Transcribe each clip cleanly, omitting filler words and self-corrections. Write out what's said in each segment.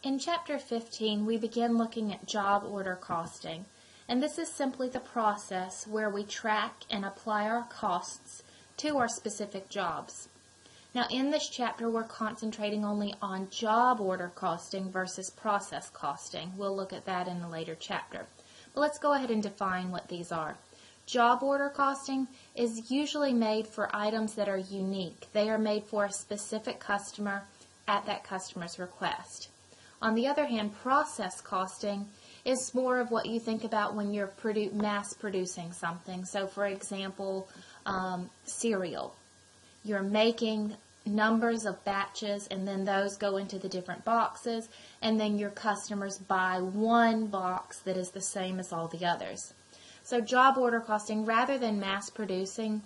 In Chapter 15, we begin looking at job order costing, and this is simply the process where we track and apply our costs to our specific jobs. Now, in this chapter, we're concentrating only on job order costing versus process costing. We'll look at that in a later chapter. But let's go ahead and define what these are. Job order costing is usually made for items that are unique. They are made for a specific customer at that customer's request. On the other hand, process costing is more of what you think about when you're mass producing something. So, for example, cereal. You're making numbers of batches, and then those go into the different boxes, and then your customers buy one box that is the same as all the others. So job order costing, rather than mass producing,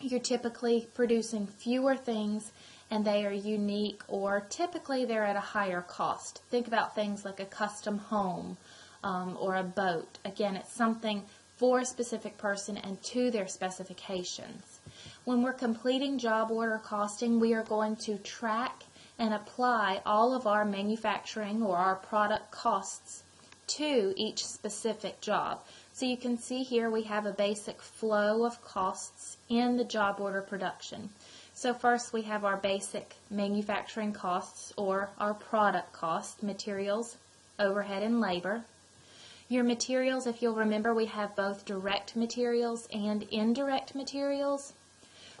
you're typically producing fewer things and they are unique, or typically they're at a higher cost. Think about things like a custom home or a boat. Again, it's something for a specific person and to their specifications. When we're completing job order costing, we are going to track and apply all of our manufacturing or our product costs to each specific job. So you can see here we have a basic flow of costs in the job order production. So first we have our basic manufacturing costs or our product cost, materials, overhead, and labor. Your materials, if you'll remember, we have both direct materials and indirect materials.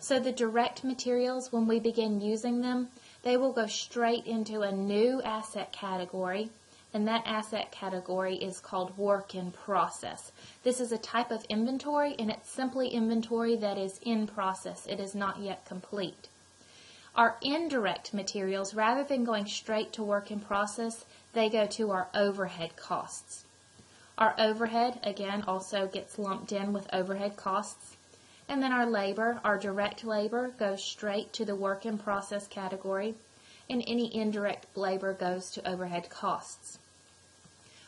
So the direct materials, when we begin using them, they will go straight into a new asset category, and that asset category is called work in process. This is a type of inventory, and it's simply inventory that is in process. It is not yet complete. Our indirect materials, rather than going straight to work in process, they go to our overhead costs. Our overhead, again, also gets lumped in with overhead costs. And then our labor, our direct labor, goes straight to the work in process category, and any indirect labor goes to overhead costs.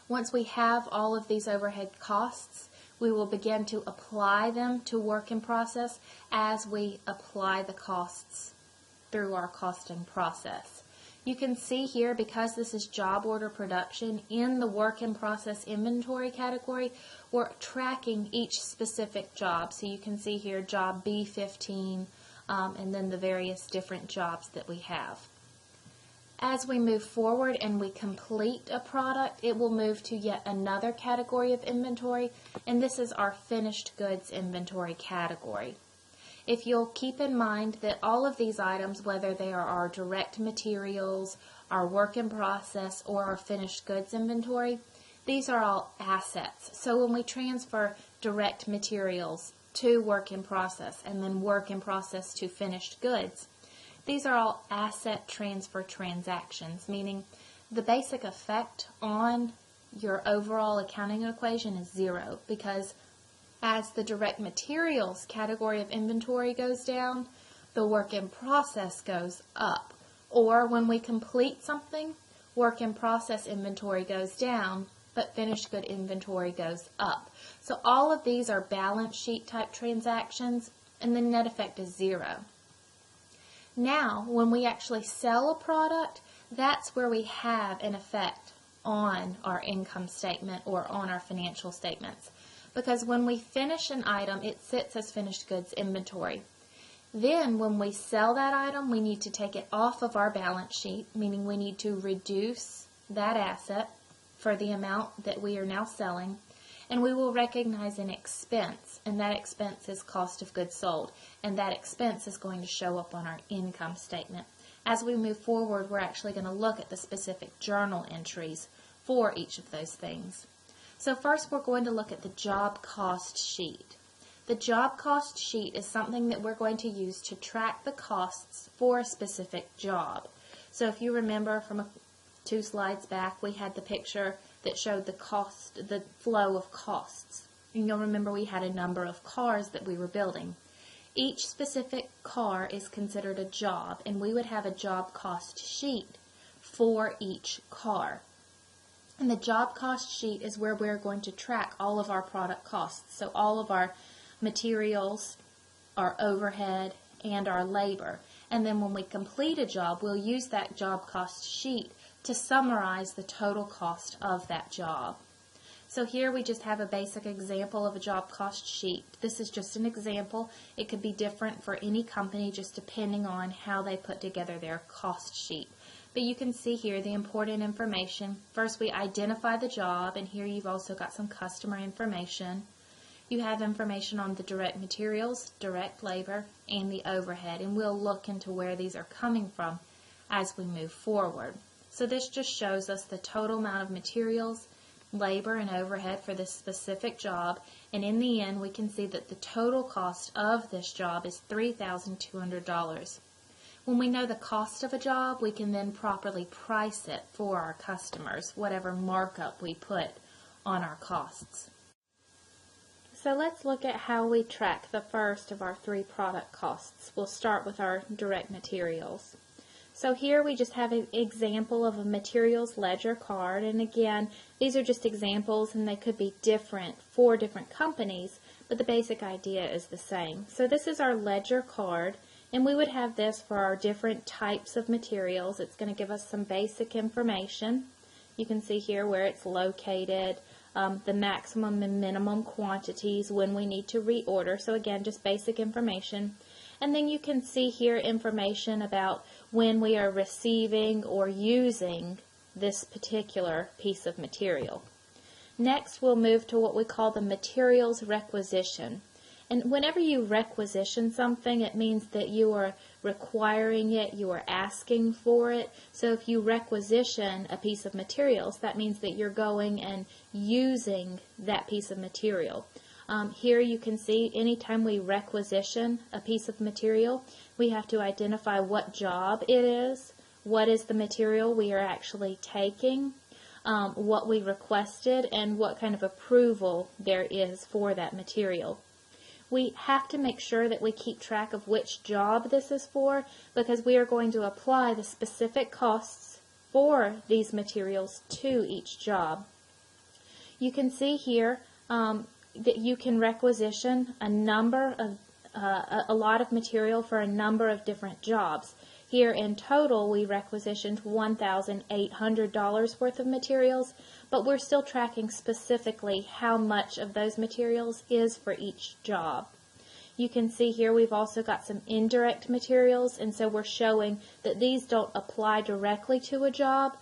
Once we have all of these overhead costs, we will begin to apply them to work in process as we apply the costs through our costing process. You can see here, because this is job order production, in the work in process inventory category, we're tracking each specific job. So you can see here job B15 and then the various different jobs that we have. As we move forward and we complete a product, it will move to yet another category of inventory, and this is our finished goods inventory category. If you'll keep in mind that all of these items, whether they are our direct materials, our work in process, or our finished goods inventory, these are all assets. So when we transfer direct materials to work in process and then work in process to finished goods, these are all asset transfer transactions, meaning the basic effect on your overall accounting equation is zero, because as the direct materials category of inventory goes down, the work in process goes up. Or when we complete something, work in process inventory goes down, but finished good inventory goes up. So all of these are balance sheet type transactions, and the net effect is zero. Now, when we actually sell a product, that's where we have an effect on our income statement or on our financial statements. Because when we finish an item, it sits as finished goods inventory. Then when we sell that item, we need to take it off of our balance sheet, meaning we need to reduce that asset for the amount that we are now selling, and we will recognize an expense, and that expense is cost of goods sold, and that expense is going to show up on our income statement. As we move forward, we're actually going to look at the specific journal entries for each of those things. So first we're going to look at the job cost sheet. The job cost sheet is something that we're going to use to track the costs for a specific job. So if you remember from 2 slides back, we had the picture that showed the flow of costs. And you'll remember we had a number of cars that we were building. Each specific car is considered a job, and we would have a job cost sheet for each car. And the job cost sheet is where we're going to track all of our product costs. So all of our materials, our overhead, and our labor. And then when we complete a job, we'll use that job cost sheet to summarize the total cost of that job. So here we just have a basic example of a job cost sheet. This is just an example. It could be different for any company just depending on how they put together their cost sheet. But you can see here the important information. First we identify the job, and here you've also got some customer information. You have information on the direct materials, direct labor, and the overhead, and we'll look into where these are coming from as we move forward. So this just shows us the total amount of materials, labor, and overhead for this specific job, and in the end we can see that the total cost of this job is $3,200. When we know the cost of a job, we can then properly price it for our customers, whatever markup we put on our costs. So let's look at how we track the first of our three product costs. We'll start with our direct materials. So here we just have an example of a materials ledger card, and again, these are just examples and they could be different for different companies, but the basic idea is the same. So this is our ledger card, and we would have this for our different types of materials. It's going to give us some basic information. You can see here where it's located, the maximum and minimum quantities, when we need to reorder. So again, just basic information. And then you can see here information about when we are receiving or using this particular piece of material. Next, we'll move to what we call the materials requisition. And whenever you requisition something, it means that you are requiring it, you are asking for it. So if you requisition a piece of materials, that means that you're going and using that piece of material. Here you can see anytime we requisition a piece of material, we have to identify what job it is, what is the material we are actually taking, what we requested, and what kind of approval there is for that material. We have to make sure that we keep track of which job this is for, because we are going to apply the specific costs for these materials to each job. You can see here that you can requisition a lot of material for a number of different jobs. Here in total we requisitioned $1,800 worth of materials, but we're still tracking specifically how much of those materials is for each job. You can see here we've also got some indirect materials, and so we're showing that these don't apply directly to a job,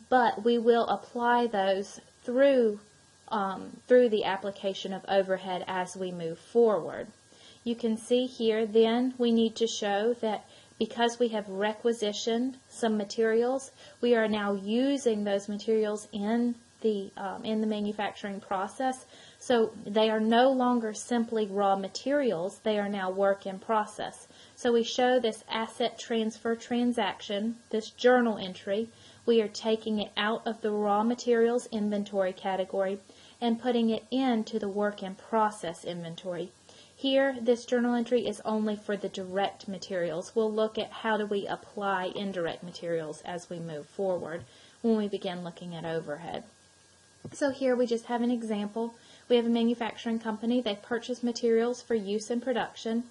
but we will apply those through the application of overhead as we move forward. You can see here then we need to show that because we have requisitioned some materials, we are now using those materials in the manufacturing process. So they are no longer simply raw materials, they are now work in process. So we show this asset transfer transaction, this journal entry. We are taking it out of the raw materials inventory category and putting it into the work in process inventory. Here, this journal entry is only for the direct materials. We'll look at how do we apply indirect materials as we move forward when we begin looking at overhead. So here we just have an example. We have a manufacturing company. They've purchased materials for use in production,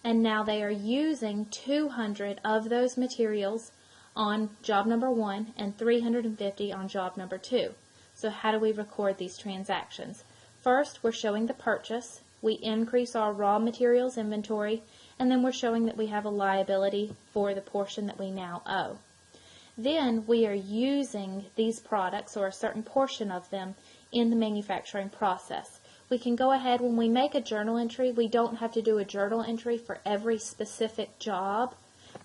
and now they are using 200 of those materials on job number 1 and 350 on job number 2. So how do we record these transactions? First, we're showing the purchase. We increase our raw materials inventory, and then we're showing that we have a liability for the portion that we now owe. Then we are using these products, or a certain portion of them, in the manufacturing process. We can go ahead, when we make a journal entry, we don't have to do a journal entry for every specific job,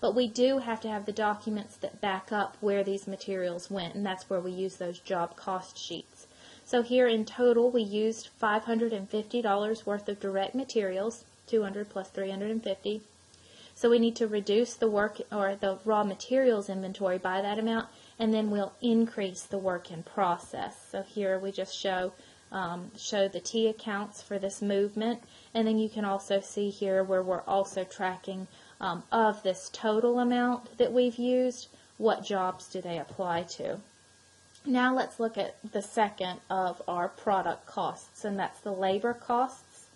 but we do have to have the documents that back up where these materials went, and that's where we use those job cost sheets. So here in total we used $550 worth of direct materials, 200 plus 350. So we need to reduce the work or the raw materials inventory by that amount, and then we'll increase the work in process. So here we just show the T accounts for this movement, and then you can also see here where we're also tracking of this total amount that we've used, what jobs do they apply to. Now let's look at the second of our product costs, and that's the labor costs.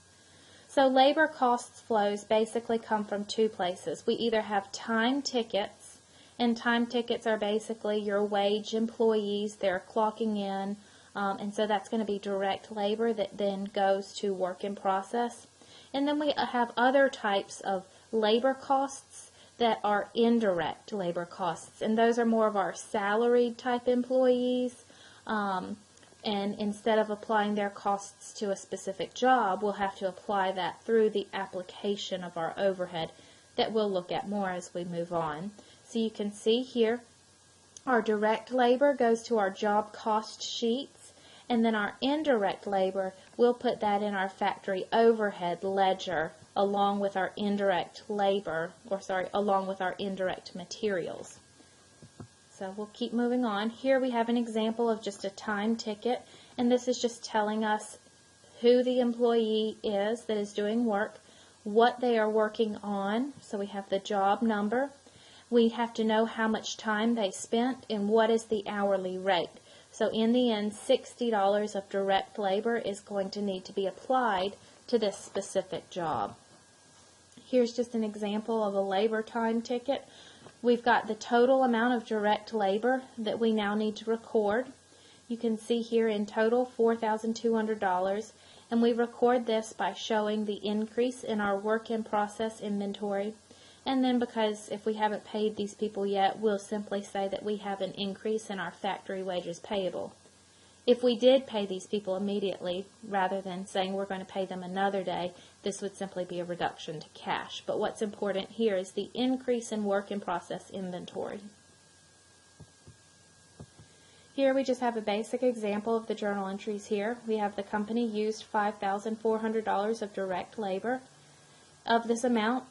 So labor costs flows basically come from two places. We either have time tickets, And time tickets are basically your wage employees. They're clocking in, and so that's going to be direct labor that then goes to work in process. And then we have other types of labor costs that are indirect labor costs, and those are more of our salaried type employees. And instead of applying their costs to a specific job, we'll have to apply that through the application of our overhead that we'll look at more as we move on. So you can see here, our direct labor goes to our job cost sheets, and then our indirect labor, we'll put that in our factory overhead ledger along with our indirect labor, along with our indirect materials. So we'll keep moving on. Here we have an example of just a time ticket, and this is just telling us who the employee is that is doing work, what they are working on. So we have the job number. We have to know how much time they spent and what is the hourly rate. So in the end, $60 of direct labor is going to need to be applied to this specific job. Here's just an example of a labor time ticket. We've got the total amount of direct labor that we now need to record. You can see here in total $4,200, and we record this by showing the increase in our work in process inventory. And then, because if we haven't paid these people yet, we'll simply say that we have an increase in our factory wages payable. If we did pay these people immediately, rather than saying we're going to pay them another day, this would simply be a reduction to cash. But what's important here is the increase in work in process inventory. Here we just have a basic example of the journal entries here. We have the company used $5,400 of direct labor. Of this amount,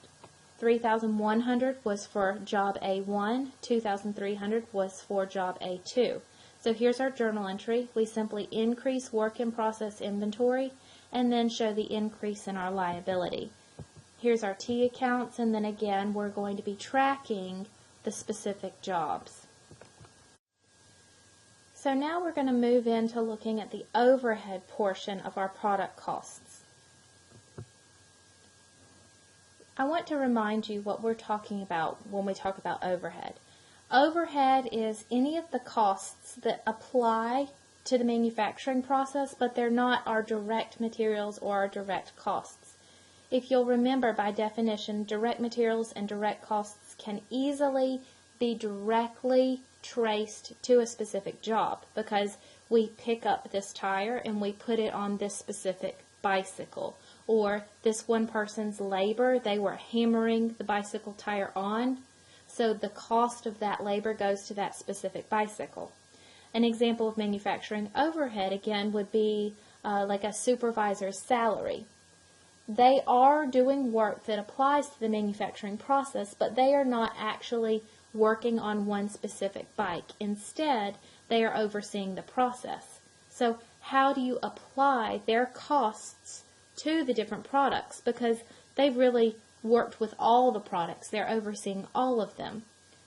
$3,100 was for job A1, $2,300 was for job A2. So here's our journal entry. We simply increase work in process inventory and then show the increase in our liability. Here's our T accounts, and then again we're going to be tracking the specific jobs. So now we're going to move into looking at the overhead portion of our product costs. I want to remind you what we're talking about when we talk about overhead. Overhead is any of the costs that apply to the manufacturing process, but they're not our direct materials or our direct costs. If you'll remember, by definition, direct materials and direct costs can easily be directly traced to a specific job, because we pick up this tire and we put it on this specific bicycle, or this one person's labor, they were hammering the bicycle tire on, so the cost of that labor goes to that specific bicycle. An example of manufacturing overhead, again, would be like a supervisor's salary. They are doing work that applies to the manufacturing process, but they are not actually working on one specific bike. Instead, they are overseeing the process. So how do you apply their costs to the different products? Because they've really worked with all the products. They're overseeing all of them.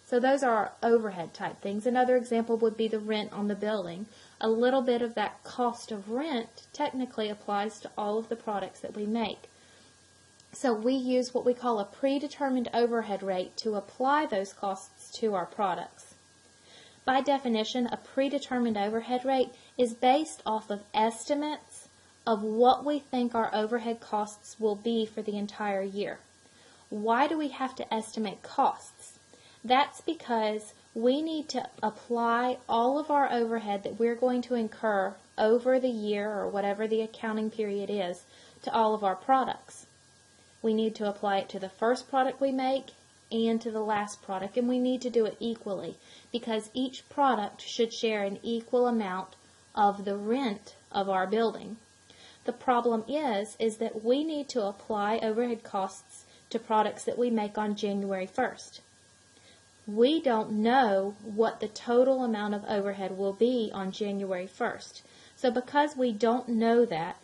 So those are our overhead type things. Another example would be the rent on the building. A little bit of that cost of rent technically applies to all of the products that we make. So we use what we call a predetermined overhead rate to apply those costs to our products. By definition, a predetermined overhead rate is based off of estimates of what we think our overhead costs will be for the entire year. Why do we have to estimate costs? That's because we need to apply all of our overhead that we're going to incur over the year or whatever the accounting period is to all of our products. We need to apply it to the first product we make and to the last product, and we need to do it equally because each product should share an equal amount of the rent of our building. The problem is that we need to apply overhead costs to products that we make on January 1st. We don't know what the total amount of overhead will be on January 1st. So because we don't know that,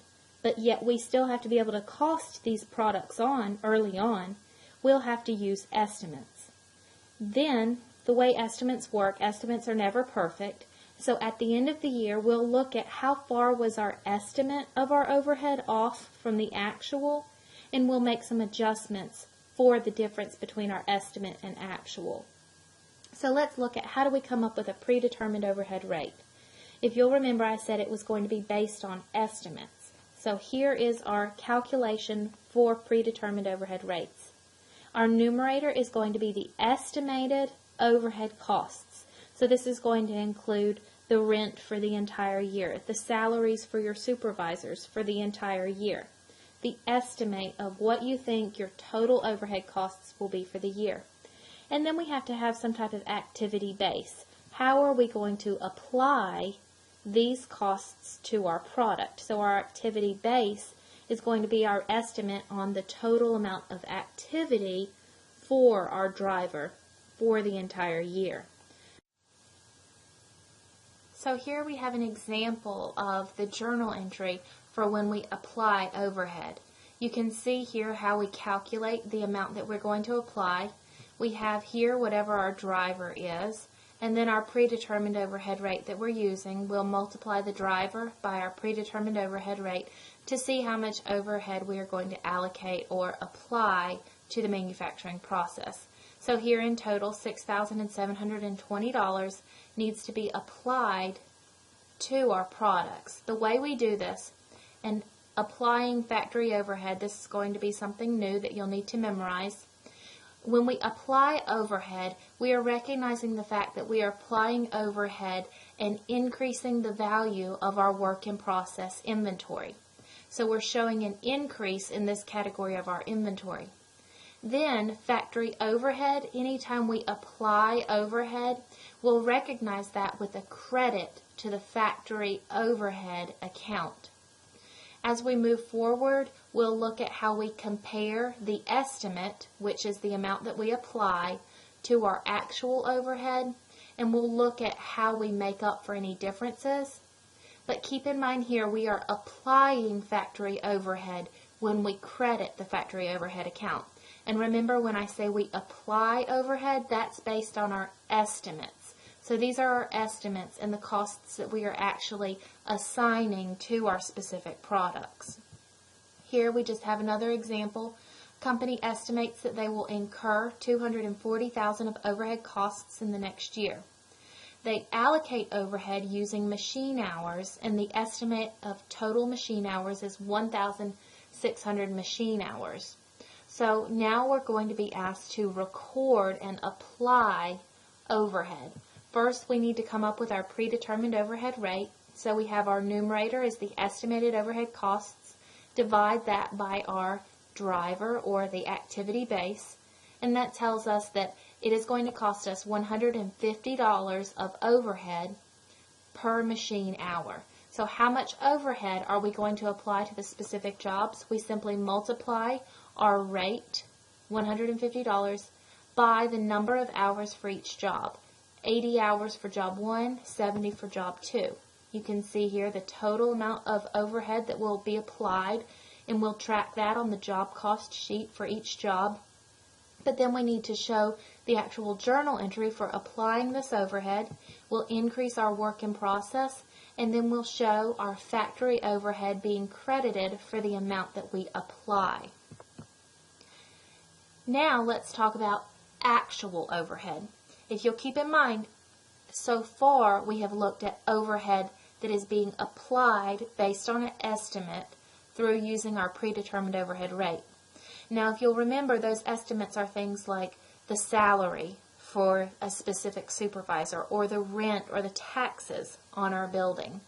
but yet we still have to be able to cost these products on early on, we'll have to use estimates. Then, the way estimates work, estimates are never perfect. So at the end of the year, we'll look at how far was our estimate of our overhead off from the actual, and we'll make some adjustments for the difference between our estimate and actual. So let's look at how do we come up with a predetermined overhead rate. If you'll remember, I said it was going to be based on estimates. So here is our calculation for predetermined overhead rates. Our numerator is going to be the estimated overhead costs. So this is going to include the rent for the entire year, the salaries for your supervisors for the entire year, the estimate of what you think your total overhead costs will be for the year. And then we have to have some type of activity base. How are we going to apply these costs to our product? So our activity base is going to be our estimate on the total amount of activity for our driver for the entire year. So here we have an example of the journal entry for when we apply overhead. You can see here how we calculate the amount that we're going to apply. We have here whatever our driver is, and then our predetermined overhead rate that we're using. We'll multiply the driver by our predetermined overhead rate to see how much overhead we are going to allocate or apply to the manufacturing process. So here in total, $6,720 needs to be applied to our products. The way we do this, and applying factory overhead, this is going to be something new that you'll need to memorize. When we apply overhead, we are recognizing the fact that we are applying overhead and increasing the value of our work in process inventory. So we're showing an increase in this category of our inventory. Then factory overhead, anytime we apply overhead, we'll recognize that with a credit to the factory overhead account. As we move forward, we'll look at how we compare the estimate, which is the amount that we apply, to our actual overhead, and we'll look at how we make up for any differences. But keep in mind here, we are applying factory overhead when we credit the factory overhead account. And remember, when I say we apply overhead, that's based on our estimates. So these are our estimates and the costs that we are actually assigning to our specific products. Here we just have another example. Company estimates that they will incur $240,000 of overhead costs in the next year. They allocate overhead using machine hours, and the estimate of total machine hours is 1,600 machine hours. So now we're going to be asked to record and apply overhead. First, we need to come up with our predetermined overhead rate. So we have our numerator is the estimated overhead costs. Divide that by our driver, or the activity base, and that tells us that it is going to cost us $150 of overhead per machine hour. So how much overhead are we going to apply to the specific jobs? We simply multiply our rate, $150, by the number of hours for each job. 80 hours for job 1, 70 for job 2. You can see here the total amount of overhead that will be applied, and we'll track that on the job cost sheet for each job. But then we need to show the actual journal entry for applying this overhead. We'll increase our work in process, and then we'll show our factory overhead being credited for the amount that we apply. Now let's talk about actual overhead. If you'll keep in mind, so far we have looked at overhead that is being applied based on an estimate through using our predetermined overhead rate. Now, if you'll remember, those estimates are things like the salary for a specific supervisor, or the rent or the taxes on our building.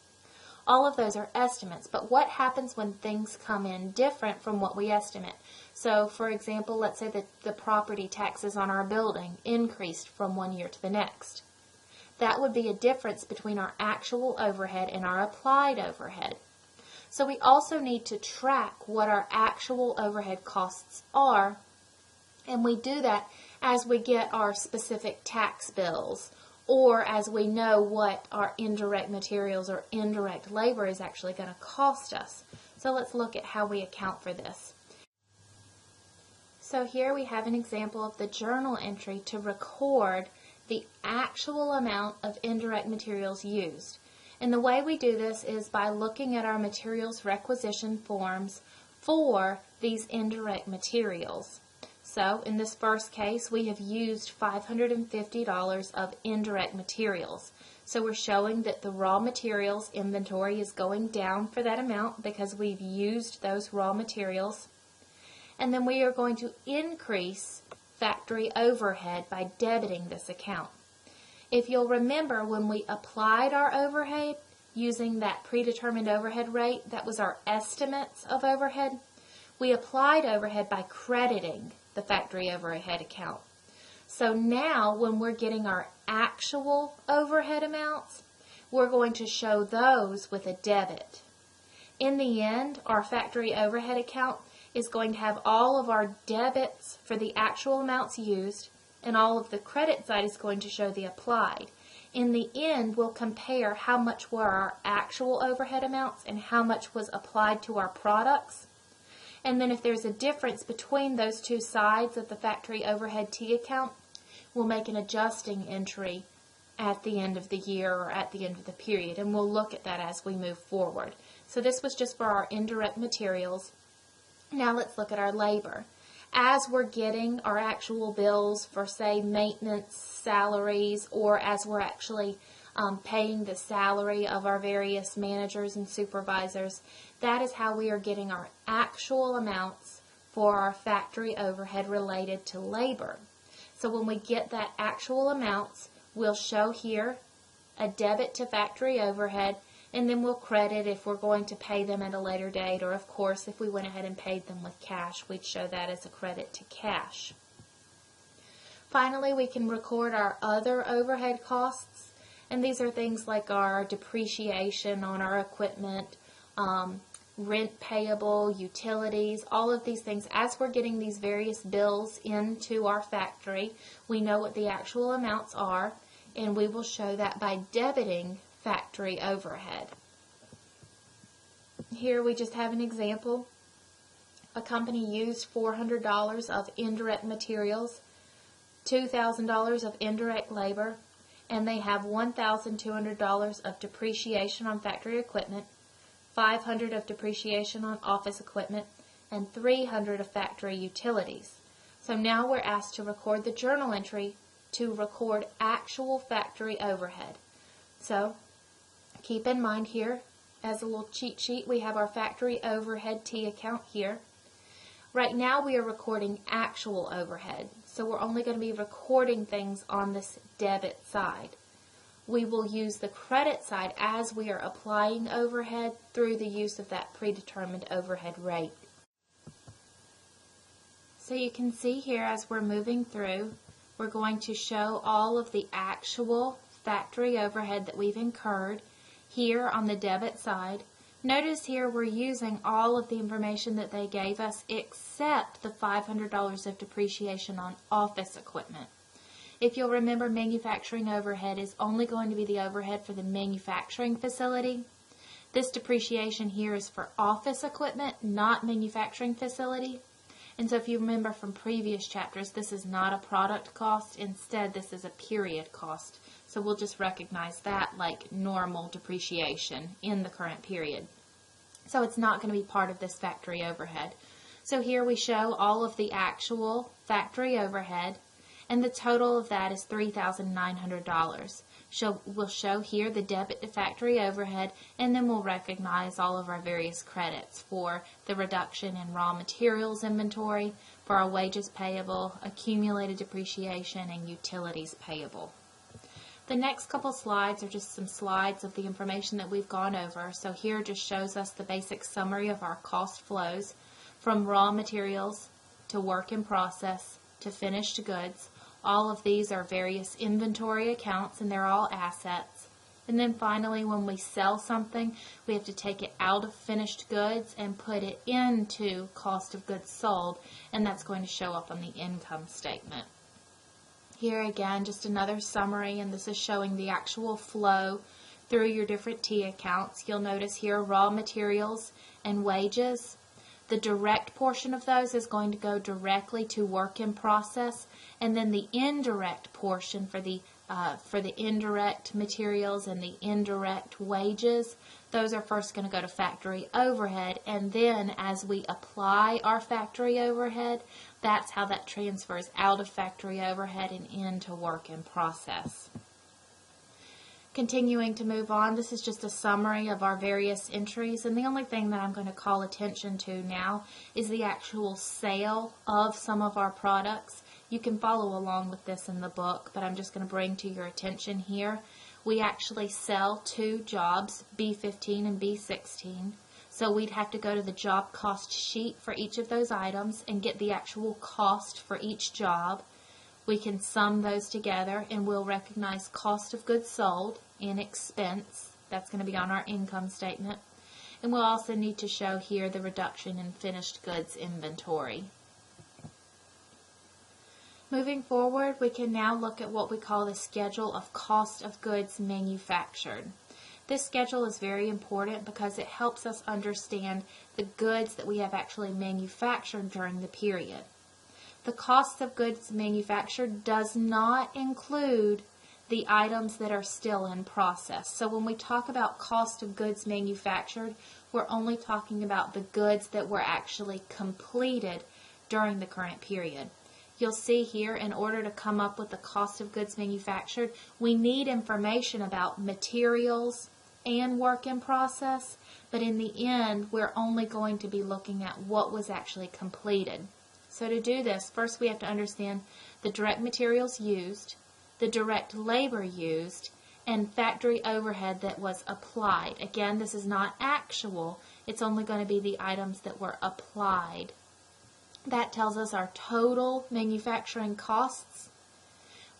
All of those are estimates, but what happens when things come in different from what we estimate? So, for example, let's say that the property taxes on our building increased from one year to the next. That would be a difference between our actual overhead and our applied overhead. So we also need to track what our actual overhead costs are, and we do that as we get our specific tax bills, or as we know what our indirect materials or indirect labor is actually going to cost us. So let's look at how we account for this. So here we have an example of the journal entry to record the actual amount of indirect materials used. And the way we do this is by looking at our materials requisition forms for these indirect materials. So in this first case, we have used $550 of indirect materials. So we're showing that the raw materials inventory is going down for that amount because we've used those raw materials. And then we are going to increase factory overhead by debiting this account. If you'll remember, when we applied our overhead using that predetermined overhead rate, that was our estimates of overhead, we applied overhead by crediting the factory overhead account. So now when we're getting our actual overhead amounts, we're going to show those with a debit. In the end, our factory overhead account is going to have all of our debits for the actual amounts used, and all of the credit side is going to show the applied. In the end, we'll compare how much were our actual overhead amounts and how much was applied to our products. And then if there's a difference between those two sides of the factory overhead T account, we'll make an adjusting entry at the end of the year or at the end of the period, and we'll look at that as we move forward. So this was just for our indirect materials. Now let's look at our labor. As we're getting our actual bills for, say, maintenance, salaries, or as we're actually paying the salary of our various managers and supervisors, that is how we are getting our actual amounts for our factory overhead related to labor. So when we get that actual amounts, we'll show here a debit to factory overhead, and then we'll credit if we're going to pay them at a later date, or of course if we went ahead and paid them with cash, we'd show that as a credit to cash. Finally, we can record our other overhead costs, and these are things like our depreciation on our equipment, rent payable, utilities, all of these things. As we're getting these various bills into our factory, we know what the actual amounts are, and we will show that by debiting factory overhead. Here we just have an example. A company used $400 of indirect materials, $2,000 of indirect labor, and they have $1,200 of depreciation on factory equipment, $500 of depreciation on office equipment, and $300 of factory utilities. So now we're asked to record the journal entry to record actual factory overhead. So keep in mind here, as a little cheat sheet, we have our factory overhead T account here. Right now we are recording actual overhead, so we're only going to be recording things on this debit side. We will use the credit side as we are applying overhead through the use of that predetermined overhead rate. So you can see here as we're moving through, we're going to show all of the actual factory overhead that we've incurred here on the debit side. Notice here we're using all of the information that they gave us except the $500 of depreciation on office equipment. If you'll remember, manufacturing overhead is only going to be the overhead for the manufacturing facility. This depreciation here is for office equipment, not manufacturing facility. And so if you remember from previous chapters, this is not a product cost. Instead, this is a period cost. So we'll just recognize that like normal depreciation in the current period. So it's not going to be part of this factory overhead. So here we show all of the actual factory overhead, and the total of that is $3,900. We'll show here the debit to factory overhead, and then we'll recognize all of our various credits for the reduction in raw materials inventory, for our wages payable, accumulated depreciation, and utilities payable. The next couple slides are just some slides of the information that we've gone over. So here just shows us the basic summary of our cost flows from raw materials to work in process to finished goods. All of these are various inventory accounts, and they're all assets. And then finally, when we sell something, we have to take it out of finished goods and put it into cost of goods sold, and that's going to show up on the income statement. Here again, just another summary, and this is showing the actual flow through your different T accounts. You'll notice here raw materials and wages. The direct portion of those is going to go directly to work in process, and then the indirect portion for the for the indirect materials and the indirect wages, those are first going to go to factory overhead, and then as we apply our factory overhead, that's how that transfers out of factory overhead and into work in process. Continuing to move on, this is just a summary of our various entries, and the only thing that I'm going to call attention to now is the actual sale of some of our products. You can follow along with this in the book, but I'm just going to bring to your attention here. We actually sell two jobs, B15 and B16, so we'd have to go to the job cost sheet for each of those items and get the actual cost for each job. We can sum those together and we'll recognize cost of goods sold and expense. That's going to be on our income statement. And we'll also need to show here the reduction in finished goods inventory. Moving forward, we can now look at what we call the schedule of cost of goods manufactured. This schedule is very important because it helps us understand the goods that we have actually manufactured during the period. The cost of goods manufactured does not include the items that are still in process. So when we talk about cost of goods manufactured, we're only talking about the goods that were actually completed during the current period. You'll see here, in order to come up with the cost of goods manufactured, we need information about materials and work in process, but in the end, we're only going to be looking at what was actually completed. So to do this, first we have to understand the direct materials used, the direct labor used, and factory overhead that was applied. Again, this is not actual, it's only going to be the items that were applied. That tells us our total manufacturing costs.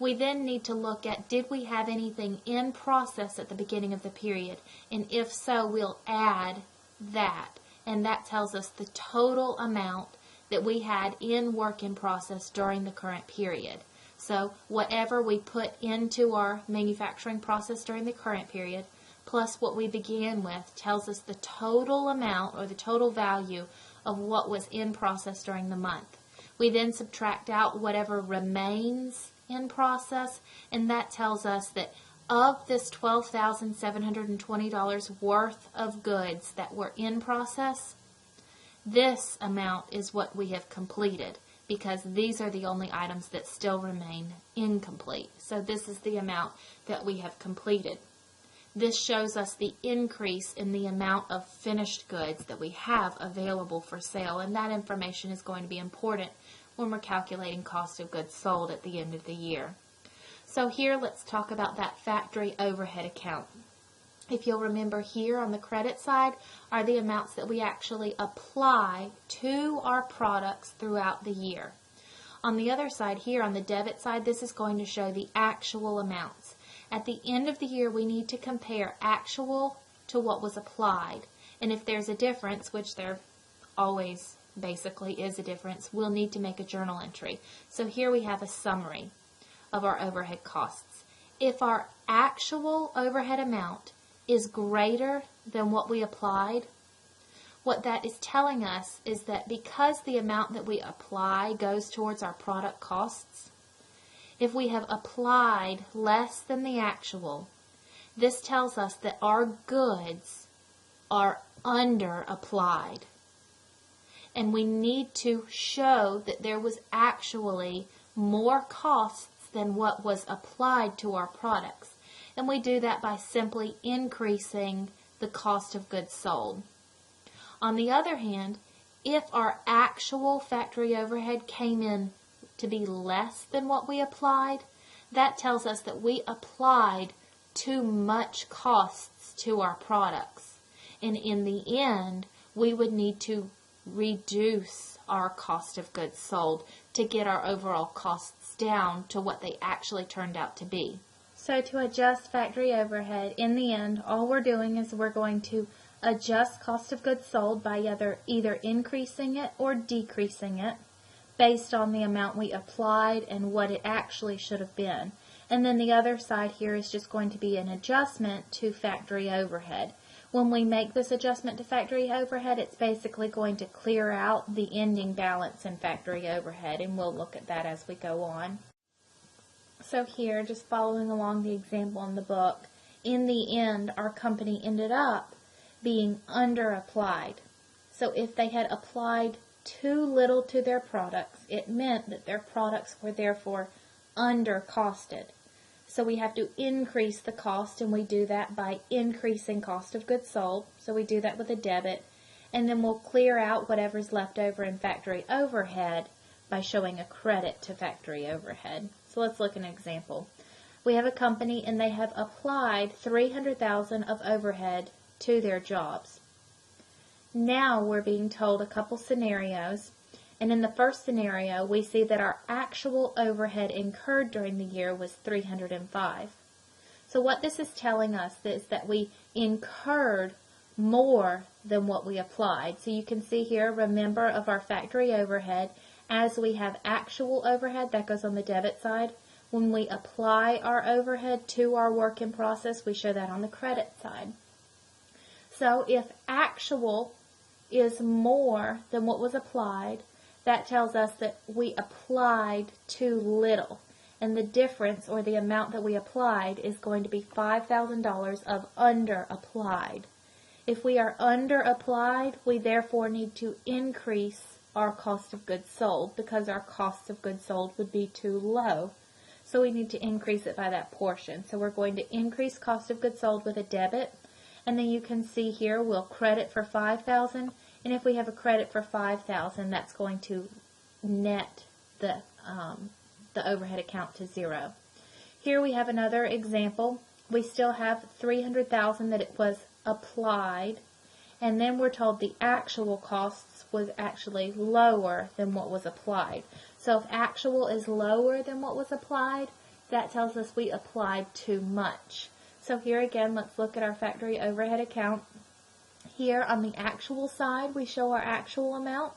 We then need to look at, did we have anything in process at the beginning of the period? And if so, we'll add that. And that tells us the total amount that we had in work in process during the current period. So whatever we put into our manufacturing process during the current period, plus what we began with, tells us the total amount or the total value of what was in process during the month. We then subtract out whatever remains in process, and that tells us that of this $12,720 worth of goods that were in process, this amount is what we have completed, because these are the only items that still remain incomplete. So this is the amount that we have completed. This shows us the increase in the amount of finished goods that we have available for sale, and that information is going to be important when we're calculating cost of goods sold at the end of the year. So here, let's talk about that factory overhead account. If you'll remember, here on the credit side are the amounts that we actually apply to our products throughout the year. On the other side here, on the debit side, this is going to show the actual amounts. At the end of the year, we need to compare actual to what was applied. And if there's a difference, which there always basically is a difference, we'll need to make a journal entry. So here we have a summary of our overhead costs. If our actual overhead amount is greater than what we applied, what that is telling us is that because the amount that we apply goes towards our product costs, if we have applied less than the actual, this tells us that our goods are under applied. And we need to show that there was actually more costs than what was applied to our products. And we do that by simply increasing the cost of goods sold. On the other hand, if our actual factory overhead came in to be less than what we applied, that tells us that we applied too much costs to our products. And in the end, we would need to reduce our cost of goods sold to get our overall costs down to what they actually turned out to be. So to adjust factory overhead, in the end, all we're doing is we're going to adjust cost of goods sold by either increasing it or decreasing it based on the amount we applied and what it actually should have been. And then the other side here is just going to be an adjustment to factory overhead. When we make this adjustment to factory overhead, it's basically going to clear out the ending balance in factory overhead, and we'll look at that as we go on. So here, just following along the example in the book, in the end, our company ended up being underapplied. So if they had applied too little to their products, it meant that their products were therefore under-costed. So we have to increase the cost, and we do that by increasing cost of goods sold. So we do that with a debit, and then we'll clear out whatever's left over in factory overhead by showing a credit to factory overhead. So let's look at an example. We have a company and they have applied $300,000 of overhead to their jobs. Now we're being told a couple scenarios, and in the first scenario we see that our actual overhead incurred during the year was $305,000. So what this is telling us is that we incurred more than what we applied. So you can see here, remember, of our factory overhead, as we have actual overhead, that goes on the debit side. When we apply our overhead to our work in process, we show that on the credit side. So if actual is more than what was applied, that tells us that we applied too little. And the difference, or the amount that we applied, is going to be $5,000 of under-applied. If we are under-applied, we therefore need to increase our cost of goods sold, because our cost of goods sold would be too low. So we need to increase it by that portion. So we're going to increase cost of goods sold with a debit, and then you can see here we'll credit for $5,000, and if we have a credit for $5,000, that's going to net the overhead account to zero. Here we have another example. We still have $300,000 that it was applied, and then we're told the actual costs was actually lower than what was applied. So if actual is lower than what was applied, that tells us we applied too much. So here again, let's look at our factory overhead account. Here on the actual side, we show our actual amount,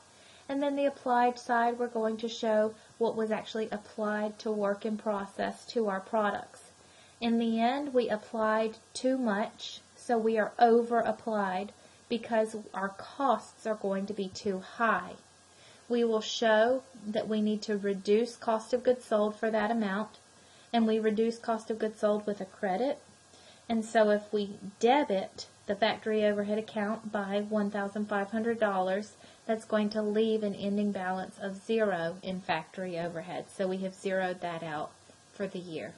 and then the applied side, we're going to show what was actually applied to work in process to our products. In the end, we applied too much, so we are over-applied because our costs are going to be too high. We will show that we need to reduce cost of goods sold for that amount, and we reduce cost of goods sold with a credit. And so if we debit the factory overhead account by $1,500, that's going to leave an ending balance of zero in factory overhead. So we have zeroed that out for the year.